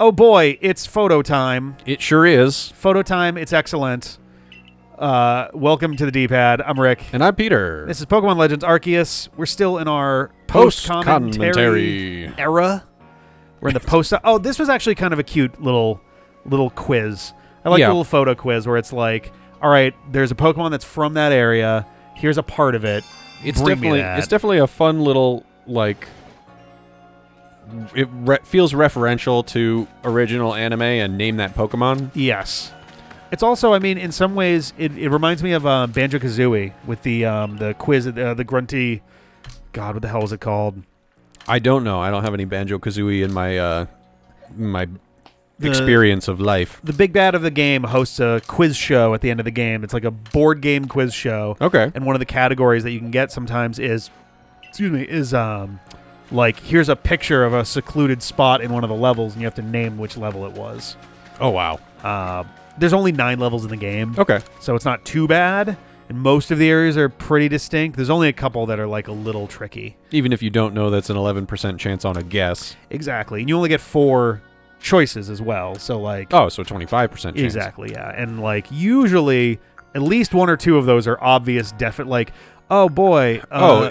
Oh boy, it's photo time. It sure is. Photo time, it's excellent. Welcome to the D-Pad. I'm Rick. And I'm Peter. This is Pokemon Legends Arceus. We're still in our post-commentary era. We're in the post... Oh, this was actually kind of a cute little quiz. I like the little photo quiz where it's like, all right, there's a Pokemon that's from that area. Here's a part of it. It's definitely a fun little, like... It feels referential to original anime and Name That Pokemon. Yes. It's also, I mean, in some ways, it reminds me of Banjo-Kazooie with the quiz, the grunty... God, what the hell was it called? I don't know. I don't have any Banjo-Kazooie in my experience of life. The big bad of the game hosts a quiz show at the end of the game. It's like a board game quiz show. Okay. And one of the categories that you can get sometimes is like, here's a picture of a secluded spot in one of the levels, and you have to name which level it was. Oh, wow. There's only 9 levels in the game. Okay. So it's not too bad, and most of the areas are pretty distinct. There's only a couple that are, like, a little tricky. Even if you don't know, that's an 11% chance on a guess. Exactly. And you only get 4 choices as well, so, like... Oh, so 25% chance. Exactly, yeah. And, like, usually, at least 1 or 2 of those are obvious, definite, like... Oh, boy.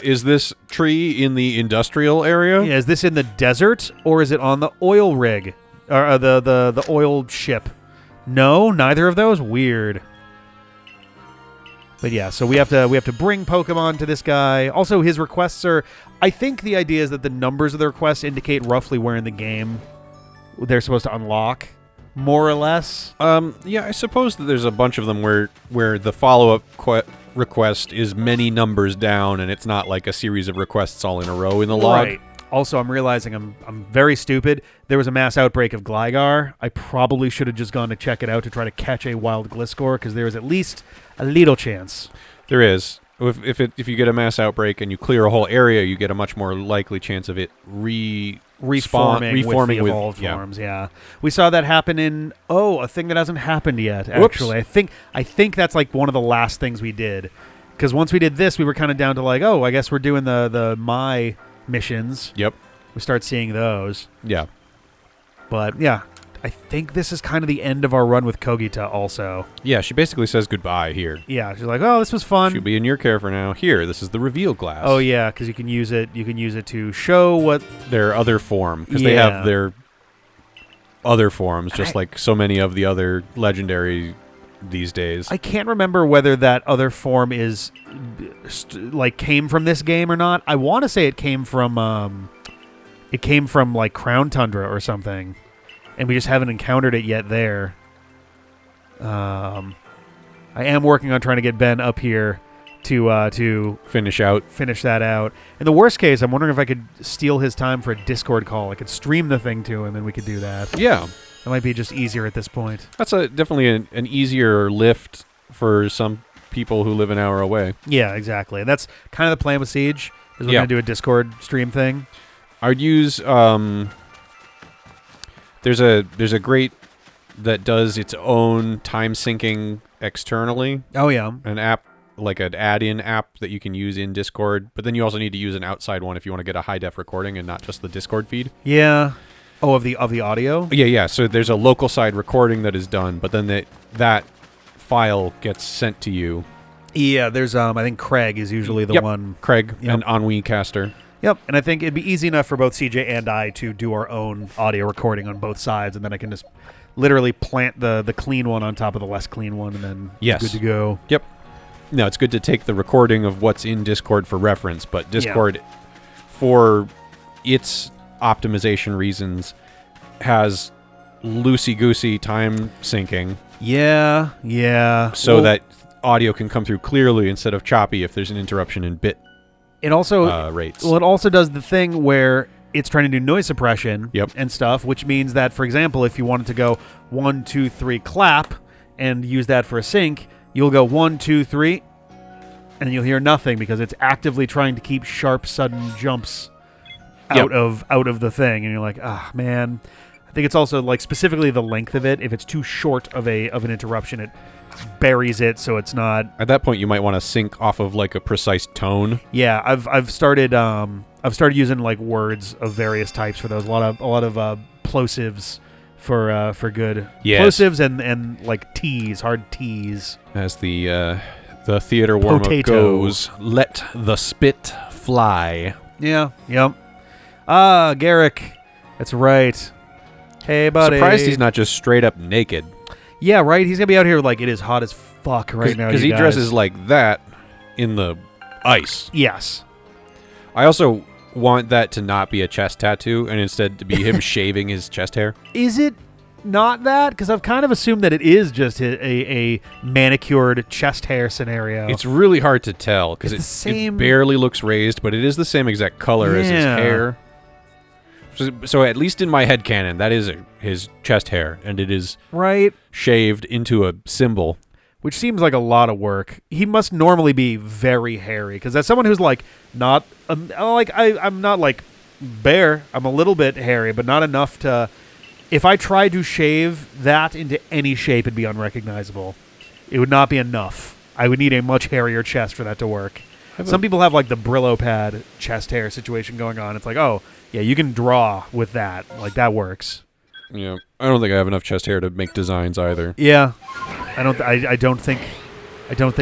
Is this tree in the industrial area? Yeah, is this in the desert, or is it on the oil rig? Or the oil ship? No, neither of those? Weird. But yeah, so we have to bring Pokemon to this guy. Also, his requests are... I think the idea is that the numbers of the requests indicate roughly where in the game they're supposed to unlock, more or less. Yeah, I suppose that there's a bunch of them where the follow-up request is many numbers down, and it's not like a series of requests all in a row in the log. Right. Also, I'm realizing I'm very stupid. There was a mass outbreak of Gligar. I probably should have just gone to check it out to try to catch a wild Gliscor, because there is at least a little chance. There is. If you get a mass outbreak and you clear a whole area, you get a much more likely chance of it reforming with the evolved forms. Yeah, we saw that happen in a thing that hasn't happened yet. Actually, Whoops. I think that's like one of the last things we did, because once we did this, we were kind of down to like, I guess we're doing the my missions. Yep, we start seeing those. Yeah, but yeah, I think this is kind of the end of our run with Kogita. Also, yeah, she basically says goodbye here. Yeah, she's like, this was fun. She'll be in your care for now. Here, this is the reveal glass. Oh yeah, because you can use it. You can use it to show what their other form, because they have their other forms, just like so many of the other legendary these days. I can't remember whether that other form is came from this game or not. I want to say it came from like Crown Tundra or something, and we just haven't encountered it yet there. I am working on trying to get Ben up here to finish that out. In the worst case, I'm wondering if I could steal his time for a Discord call. I could stream the thing to him, and we could do that. Yeah. It might be just easier at this point. That's definitely an easier lift for some people who live an hour away. Yeah, exactly. And that's kind of the plan with Siege, is we're going to do a Discord stream thing. I'd use... There's a great that does its own time syncing externally. Oh, yeah. An app, like an add-in app that you can use in Discord, but then you also need to use an outside one if you want to get a high-def recording and not just the Discord feed. Yeah. Oh, of the audio? Yeah. So there's a local side recording that is done, but then that file gets sent to you. Yeah, there's I think Craig is usually the one. Craig and Ennui Caster. Yep, and I think it'd be easy enough for both CJ and I to do our own audio recording on both sides, and then I can just literally plant the clean one on top of the less clean one, and then it's good to go. Yep. No, it's good to take the recording of what's in Discord for reference, but Discord, for its optimization reasons, has loosey-goosey time syncing. Yeah. So that audio can come through clearly instead of choppy if there's an interruption in bit it also rates. Well, it also does the thing where it's trying to do noise suppression and stuff, which means that, for example, if you wanted to go 1, 2, 3, clap, and use that for a sync, you'll go 1, 2, 3, and you'll hear nothing because it's actively trying to keep sharp, sudden jumps out of the thing, and you're like, man. I think it's also like specifically the length of it. If it's too short of an interruption, it buries it, so it's not. At that point, you might want to sync off of like a precise tone. Yeah, I've started using like words of various types for those. A lot of plosives for good plosives and like T's, hard T's. As the theater warm-up goes, let the spit fly. Yeah, yep. Garrick. That's right. Hey, buddy. Surprised he's not just straight up naked. Yeah, right? He's going to be out here like it is hot as fuck right now, because he dresses like that in the ice. Yes. I also want that to not be a chest tattoo and instead to be him shaving his chest hair. Is it not that? Because I've kind of assumed that it is just a manicured chest hair scenario. It's really hard to tell because it barely looks raised, but it is the same exact color as his hair. So at least in my headcanon, that is his chest hair, and it is shaved into a symbol. Which seems like a lot of work. He must normally be very hairy, because as someone who's like not I'm not like Bear. I'm a little bit hairy, but not enough to. If I tried to shave that into any shape, it'd be unrecognizable. It would not be enough. I would need a much hairier chest for that to work. Some people have like the Brillo pad chest hair situation going on. It's like, oh yeah, you can draw with that. Like that works. Yeah, I don't think I have enough chest hair to make designs either. Yeah, I don't think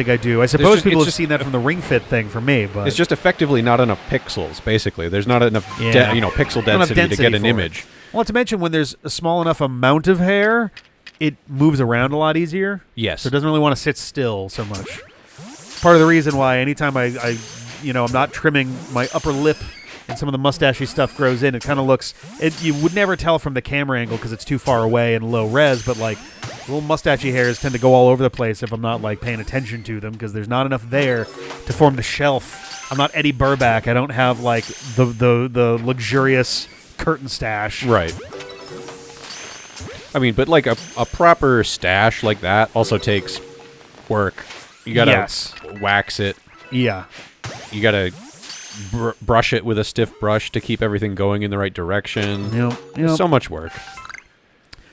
I do. I suppose people have seen that from the Ring Fit thing for me, but it's just effectively not enough pixels. Basically, there's not enough pixel density to get an image. Well, not to mention when there's a small enough amount of hair, it moves around a lot easier. Yes, so it doesn't really want to sit still so much. Part of the reason why anytime I'm not trimming my upper lip and some of the mustachy stuff grows in, it kind of looks. You would never tell from the camera angle because it's too far away and low res, but like little mustachy hairs tend to go all over the place if I'm not like paying attention to them because there's not enough there to form the shelf. I'm not Eddie Burback. I don't have like the luxurious curtain stash. Right. I mean, but like a proper stash like that also takes work. You gotta wax it. Yeah. You gotta brush it with a stiff brush to keep everything going in the right direction. Yep. So much work.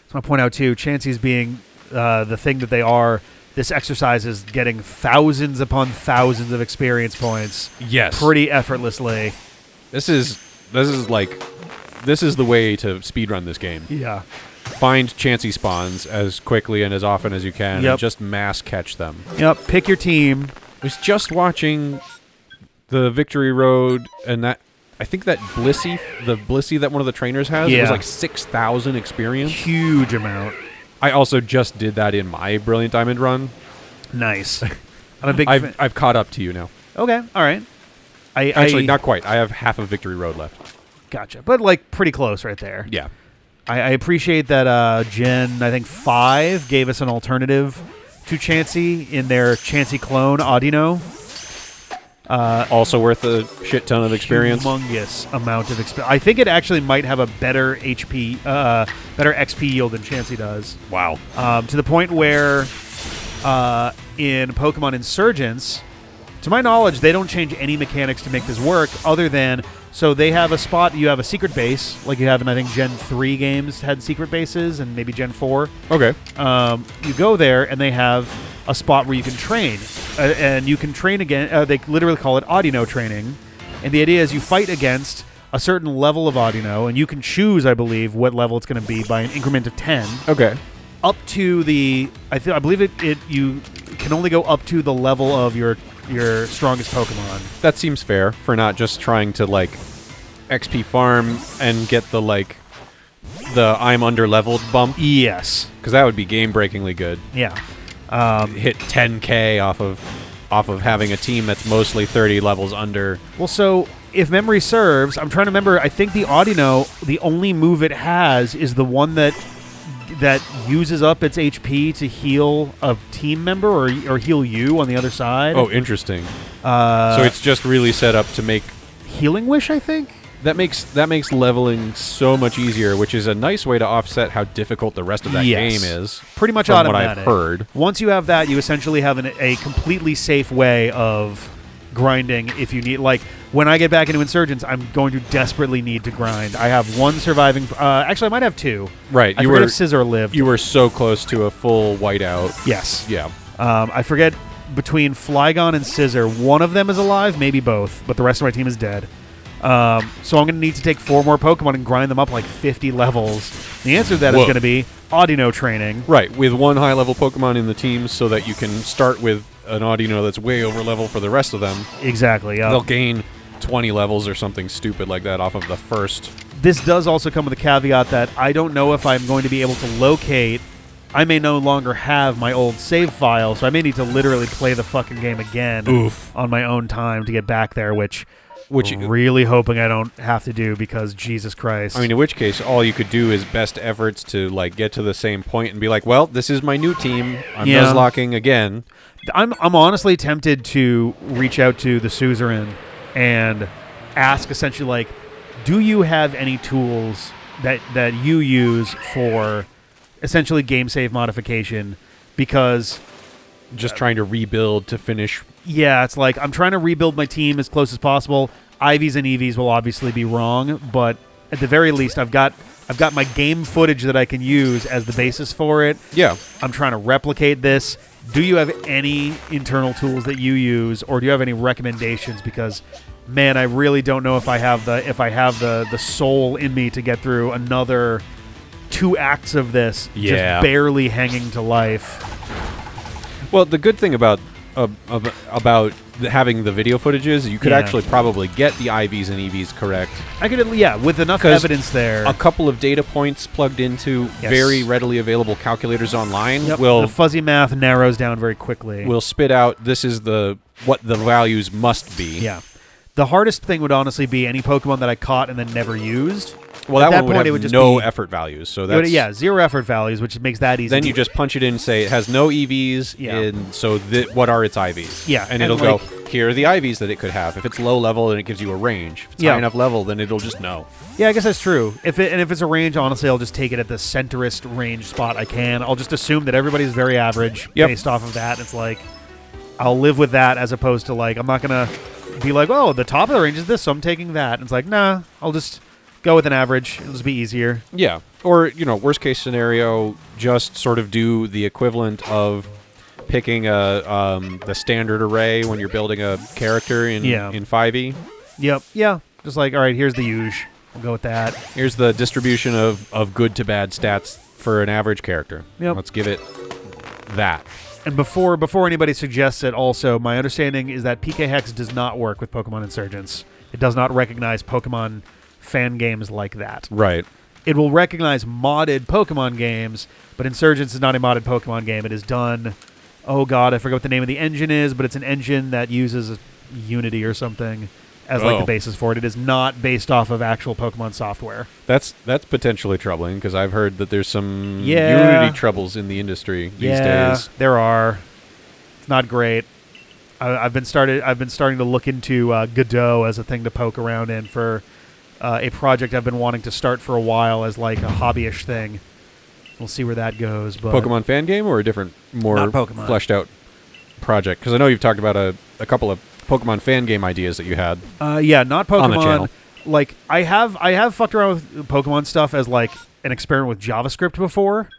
So I point out too, Chansey's being the thing that they are. This exercise is getting thousands upon thousands of experience points. Yes. Pretty effortlessly. This is the way to speedrun this game. Yeah. Find Chansey spawns as quickly and as often as you can and just mass catch them. Yep. Pick your team. I was just watching the Victory Road and that I think that Blissey that one of the trainers has, it was like 6,000 experience. Huge amount. I also just did that in my Brilliant Diamond run. Nice. I'm a big fan. I've caught up to you now. Okay. All right. Actually, not quite. I have half of Victory Road left. Gotcha. But like pretty close right there. Yeah. I appreciate that Gen, I think 5 gave us an alternative to Chansey in their Chansey clone, Audino. Also worth a shit ton of experience. Humongous amount of experience. I think it actually might have a better HP, better XP yield than Chansey does. Wow. To the point where in Pokemon Insurgents, to my knowledge, they don't change any mechanics to make this work other than, so they have a spot, you have a secret base, like you have in, I think, Gen 3 games had secret bases, and maybe Gen 4. Okay. You go there, and they have a spot where you can train. And you can train again, they literally call it Audino training. And the idea is you fight against a certain level of Audino, and you can choose, I believe, what level it's going to be by an increment of 10. Okay. Up to the, I believe you can only go up to the level of your strongest Pokemon. That seems fair for not just trying to like XP farm and get the I'm under-leveled bump. Yes. Because that would be game-breakingly good. Yeah. Hit 10k off of having a team that's mostly 30 levels under. Well, so if memory serves, I'm trying to remember, I think the Audino, the only move it has is the one that uses up its HP to heal a team member or heal you on the other side. Oh, interesting. So it's just really set up to make Healing Wish, I think? That makes leveling so much easier, which is a nice way to offset how difficult the rest of that game is. Pretty much from automatic. what I've heard. Once you have that, you essentially have a completely safe way of grinding if you need. Like, when I get back into Insurgents, I'm going to desperately need to grind. I have one surviving... actually, I might have two. Right. I forget if Scissor lived. You were so close to a full whiteout. Yes. Yeah. I forget, between Flygon and Scissor, one of them is alive, maybe both, but the rest of my team is dead. So I'm going to need to take 4 more Pokemon and grind them up like 50 levels. The answer to that is going to be Audino training. Right, with 1 high-level Pokemon in the team so that you can start with an Audino that's way over level for the rest of them. Exactly, yeah. They'll gain 20 levels or something stupid like that off of the first. This does also come with a caveat that I don't know if I'm going to be able to locate. I may no longer have my old save file, so I may need to literally play the fucking game again on my own time to get back there, which I'm really hoping I don't have to do because Jesus Christ. I mean, in which case, all you could do is best efforts to like get to the same point and be like, well, this is my new team. I'm Nuzlocking again. I'm honestly tempted to reach out to the suzerain and ask essentially like, do you have any tools that you use for essentially game save modification? Because just trying to rebuild to finish. Yeah, it's like I'm trying to rebuild my team as close as possible. IVs and EVs will obviously be wrong, but at the very least I've got my game footage that I can use as the basis for it. Yeah. I'm trying to replicate this. Do you have any internal tools that you use, or do you have any recommendations? Because man, I really don't know if I have the soul in me to get through another 2 acts of this just barely hanging to life. Well, the good thing about having the video footage is you could actually probably get the IVs and EVs correct. I could, with enough evidence there. A couple of data points plugged into very readily available calculators online will... The fuzzy math narrows down very quickly. Will spit out, this is what the values must be. Yeah. The hardest thing would honestly be any Pokemon that I caught and then never used. Well, at that one would have no effort values. So that's 0 effort values, which makes that easy. Then you just punch it in and say it has no EVs, and so what are its IVs? Yeah. And it'll go, here are the IVs that it could have. If it's low level, then it gives you a range. If it's high enough level, then it'll just know. Yeah, I guess that's true. If it's a range, honestly, I'll just take it at the centerest range spot I can. I'll just assume that everybody's very average based off of that. It's like, I'll live with that as opposed to like, I'm not going to be like, oh, the top of the range is this, so I'm taking that. And it's like, nah, I'll just go with an average. It'll just be easier. Yeah. Or, worst case scenario, just sort of do the equivalent of picking the standard array when you're building a character in 5e. Yep. Yeah. Just like, all right, here's the usual. We'll go with that. Here's the distribution of good to bad stats for an average character. Yep. Let's give it that. And before anybody suggests it, also, my understanding is that PK Hex does not work with Pokemon Insurgents. It does not recognize Pokemon fan games like that. Right. It will recognize modded Pokemon games, but Insurgents is not a modded Pokemon game. It is done... Oh, God, I forget what the name of the engine is, but it's an engine that uses Unity or something as like the basis for it. It is not based off of actual Pokemon software. That's potentially troubling because I've heard that there's some Unity troubles in the industry these days. There are. It's not great. I've been starting to look into Godot as a thing to poke around in for a project I've been wanting to start for a while as like a hobbyish thing. We'll see where that goes. But Pokemon fan game or a different, more fleshed out project? Because I know you've talked about a couple of Pokemon fan game ideas that you had. Not Pokemon. On the channel. Like I have fucked around with Pokemon stuff as like an experiment with JavaScript before,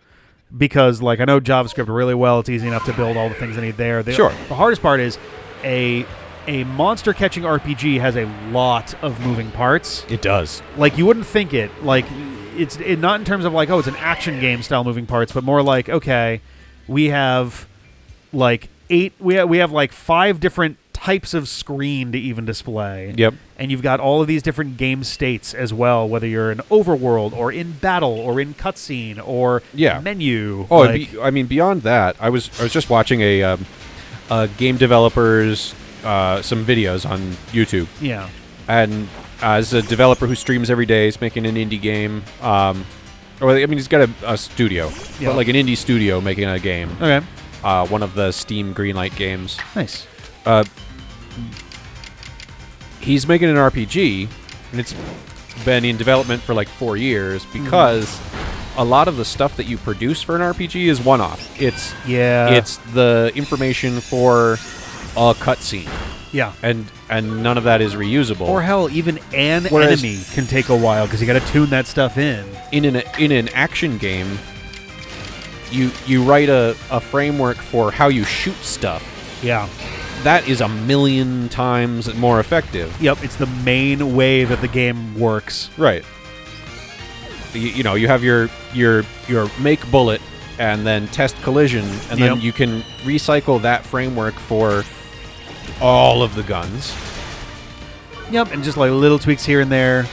because like I know JavaScript really well. It's easy enough to build all the things I need there. Sure. The hardest part is a monster catching RPG has a lot of moving parts. It does. Like you wouldn't think it. Like it's not in terms of like, oh, it's an action game style moving parts, but more like, okay, we have like 5 different types of screen to even display. Yep. And you've got all of these different game states as well, whether you're in overworld or in battle or in cutscene or menu. Oh, beyond that, I was just watching a game developer's some videos on YouTube. Yeah. And as a developer who streams every day, is making an indie game. He's got a studio, but like an indie studio making a game. Okay. One of the Steam Greenlight games. Nice. He's making an RPG, and it's been in development for like 4 years because a lot of the stuff that you produce for an RPG is one-off. It's the information for a cutscene. Yeah. And none of that is reusable. Or hell, even an enemy can take a while because you got to tune that stuff in. In an action game, you write a framework for how you shoot stuff. Yeah. that is 1,000,000 times more effective. Yep, it's the main way that the game works. Right. You know, you have your make bullet and then test collision, and then you can recycle that framework for all of the guns. Yep, and just like little tweaks here and there.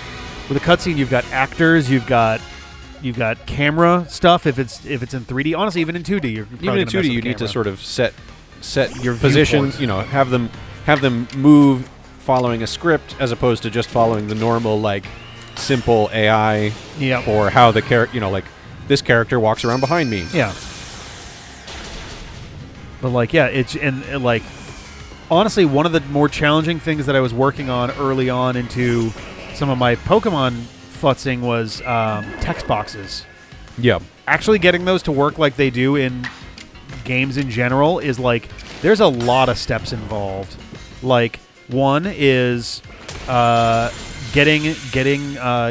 With a cutscene, you've got actors, you've got camera stuff if it's in 3D. Honestly, even in 2D, you're even in 2D you need to sort of set your positions. You know, have them move following a script as opposed to just following the normal like simple AI for how the character. You know, like this character walks around behind me. Yeah. But like, like. Honestly, one of the more challenging things that I was working on early on into some of my Pokemon futzing was text boxes. Yeah. Actually getting those to work like they do in games in general is like, there's a lot of steps involved. Like, one is getting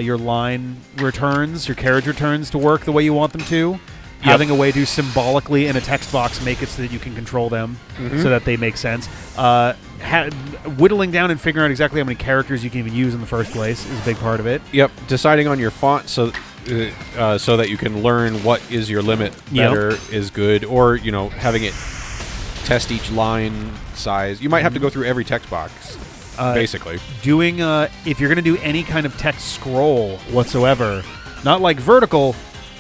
your line returns, your carriage returns to work the way you want them to. Having a way to symbolically in a text box make it so that you can control them so that they make sense. Whittling down and figuring out exactly how many characters you can even use in the first place is a big part of it. Yep. Deciding on your font so that you can learn what is your limit better is good. Or, you know, having it test each line size. You might have to go through every text box, basically. Doing, if you're going to do any kind of text scroll whatsoever, not like vertical,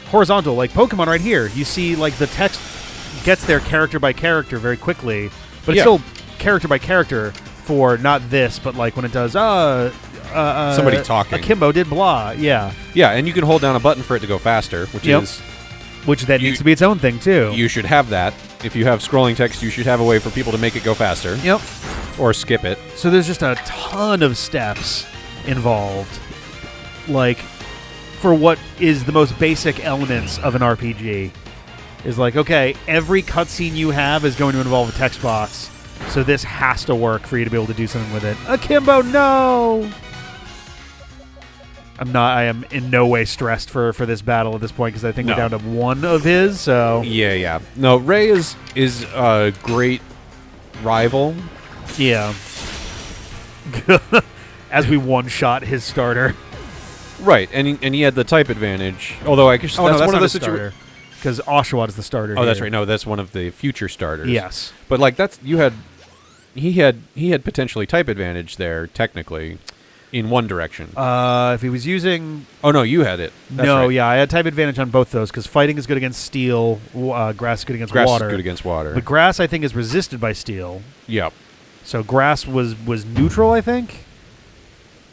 horizontal, like Pokemon right here. You see, like, the text gets there character by character very quickly, but it's still character by character for not this, but like when it does, somebody talking. Akimbo did blah, yeah. Yeah, and you can hold down a button for it to go faster, which needs to be its own thing, too. You should have that. If you have scrolling text, you should have a way for people to make it go faster. Yep. Or skip it. So there's just a ton of steps involved. Like, for what is the most basic elements of an RPG is like, okay, every cutscene you have is going to involve a text box, so this has to work for you to be able to do something with it. Akimbo, no! I am in no way stressed for this battle at this point because I think we're down to one of his, so... Yeah. No, Ray is a great rival. Yeah. As we one-shot his starter. Right, and he had the type advantage. Although I guess that's one of the situations. Because Oshawott is the starter. Oh, that's right. No, that's one of the future starters. Yes, but like he had potentially type advantage there technically, in one direction. If he was using. Oh no, you had it. That's no, right. Yeah, I had type advantage on both those because fighting is good against steel. Grass is good against water. Grass is good against water. But grass, I think, is resisted by steel. Yep. So grass was neutral, I think.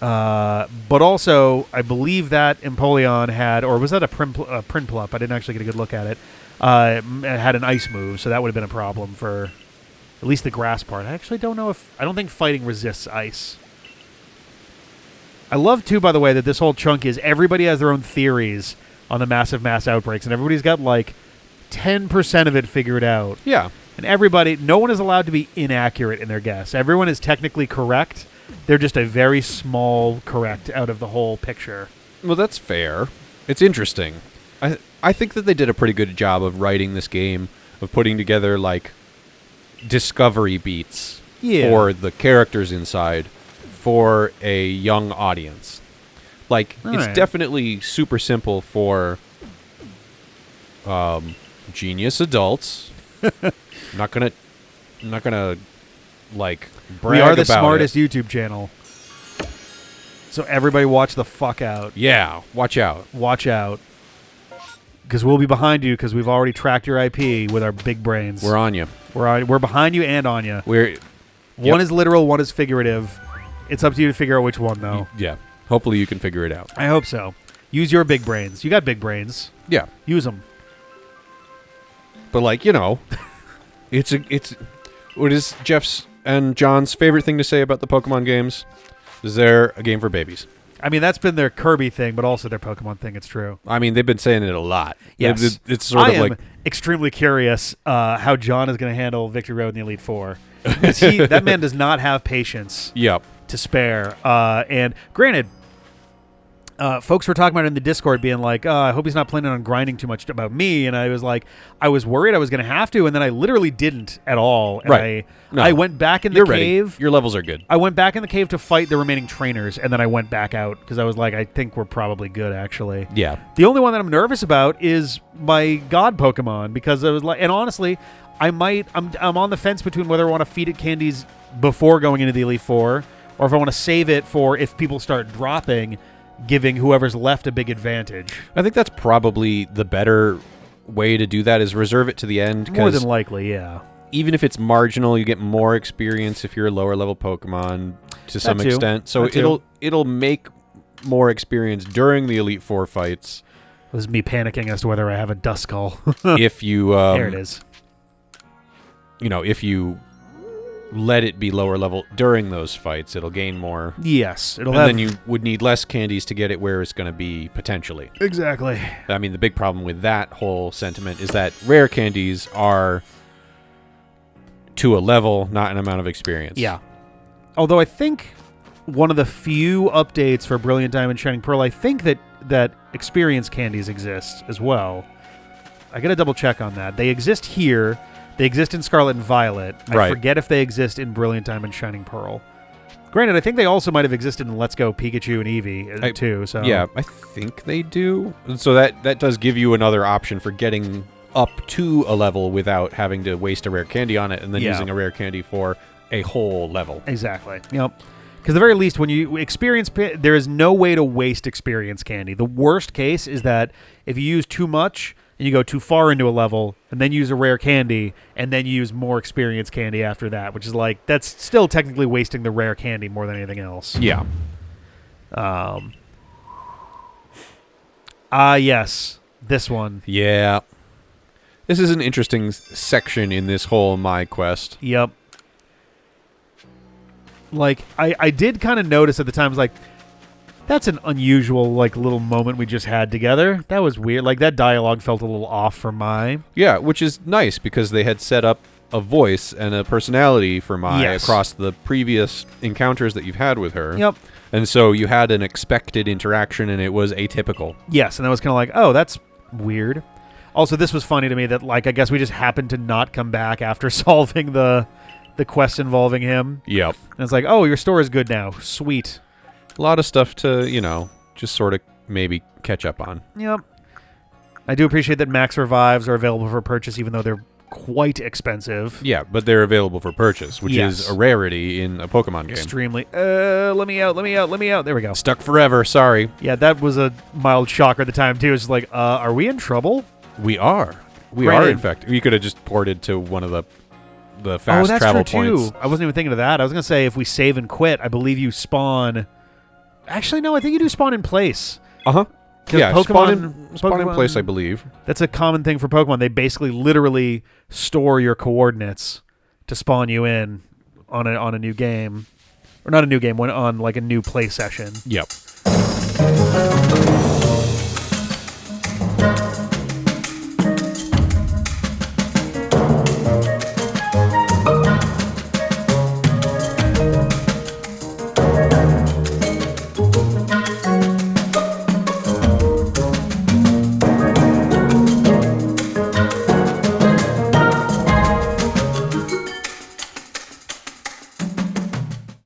But also, I believe that Empoleon had, or was that a Prinplup? I didn't actually get a good look at it. It had an ice move, so that would have been a problem for at least the grass part. I actually don't know I don't think fighting resists ice. I love, too, by the way, that this whole chunk is everybody has their own theories on the massive mass outbreaks, and everybody's got, like, 10% of it figured out. Yeah. And no one is allowed to be inaccurate in their guess. Everyone is technically correct. They're just a very small correct out of the whole picture. Well, that's fair. It's interesting. I think that they did a pretty good job of writing this game, of putting together, like, discovery beats for the characters inside for a young audience. Like, it's definitely super simple for genius adults. Not gonna like brag. We are the about smartest YouTube channel. So everybody watch the fuck out. Yeah, watch out. Watch out. Because we'll be behind you because we've already tracked your IP with our big brains. We're on you. We're behind you and on you. One is literal, one is figurative. It's up to you to figure out which one, though. Yeah. Hopefully you can figure it out. I hope so. Use your big brains. You got big brains. Yeah. Use them. But, like, you know, it's what is Jeff's and John's favorite thing to say about the Pokemon games? Is they're a game for babies. I mean, that's been their Kirby thing, but also their Pokemon thing. It's true. I mean, they've been saying it a lot. Yes. It's sort of like... I am extremely curious how John is going to handle Victory Road in the Elite Four. That man does not have patience to spare. And granted, folks were talking about it in the Discord, being like, I hope he's not planning on grinding too much about me. And I was like, I was worried I was going to have to, and then I literally didn't at all. And right. I went back in the cave. Ready. Your levels are good. I went back in the cave to fight the remaining trainers, and then I went back out because I was like, I think we're probably good, actually. Yeah. The only one that I'm nervous about is my god Pokemon, because I was like, and honestly, I'm on the fence between whether I want to feed it candies before going into the Elite Four, or if I want to save it for if people start dropping, giving whoever's left a big advantage. I think that's probably the better way to do that, is reserve it to the end. More than likely, yeah. Even if it's marginal, you get more experience if you're a lower level Pokemon to some extent. So it'll make more experience during the Elite Four fights. This is me panicking as to whether I have a Duskull. If you there it is. If you let it be lower level during those fights, it'll gain more. Yes. Then you would need less candies to get it where it's going to be potentially. Exactly. I mean, the big problem with that whole sentiment is that rare candies are to a level, not an amount of experience. Yeah. Although I think one of the few updates for Brilliant Diamond Shining Pearl, I think that experience candies exist as well. I got to double check on that. They exist here. They exist in Scarlet and Violet. I forget if they exist in Brilliant Diamond Shining Pearl. Granted, I think they also might have existed in Let's Go Pikachu and Eevee too. So yeah, I think they do. So that does give you another option for getting up to a level without having to waste a rare candy on it and then using a rare candy for a whole level. Exactly. Yep. Because at the very least, when you experience, there is no way to waste experience candy. The worst case is that if you use too much and you go too far into a level and then use a rare candy and then use more experience candy after that, which is like, that's still technically wasting the rare candy more than anything else. Yeah. Yes. This one. Yeah. This is an interesting section in this whole My Quest. Yep. Like, I did kind of notice at the time, I was like, that's an unusual, like, little moment we just had together. That was weird. Like, that dialogue felt a little off for Mai. Yeah, which is nice because they had set up a voice and a personality for Mai across the previous encounters that you've had with her. Yep. And so you had an expected interaction and it was atypical. Yes, and I was kind of like, oh, that's weird. Also, this was funny to me that, like, I guess we just happened to not come back after solving the quest involving him. Yep. And it's like, oh, your store is good now. Sweet. A lot of stuff to, just sort of maybe catch up on. Yep. I do appreciate that max revives are available for purchase, even though they're quite expensive. Yeah, but they're available for purchase, which is a rarity in a Pokemon game. Extremely. Let me out. There we go. Stuck forever, sorry. Yeah, that was a mild shocker at the time, too. It's just like, are we in trouble? We are. We are, in fact. You could have just ported to one of the fast travel points. Too. I wasn't even thinking of that. I was going to say, if we save and quit, I believe you spawn... Actually, no, I think you do spawn in place. Uh-huh. Yeah, Pokemon, spawn in place, I believe. That's a common thing for Pokemon. They basically literally store your coordinates to spawn you in on a new game. Or not a new game, on like a new play session. Yep.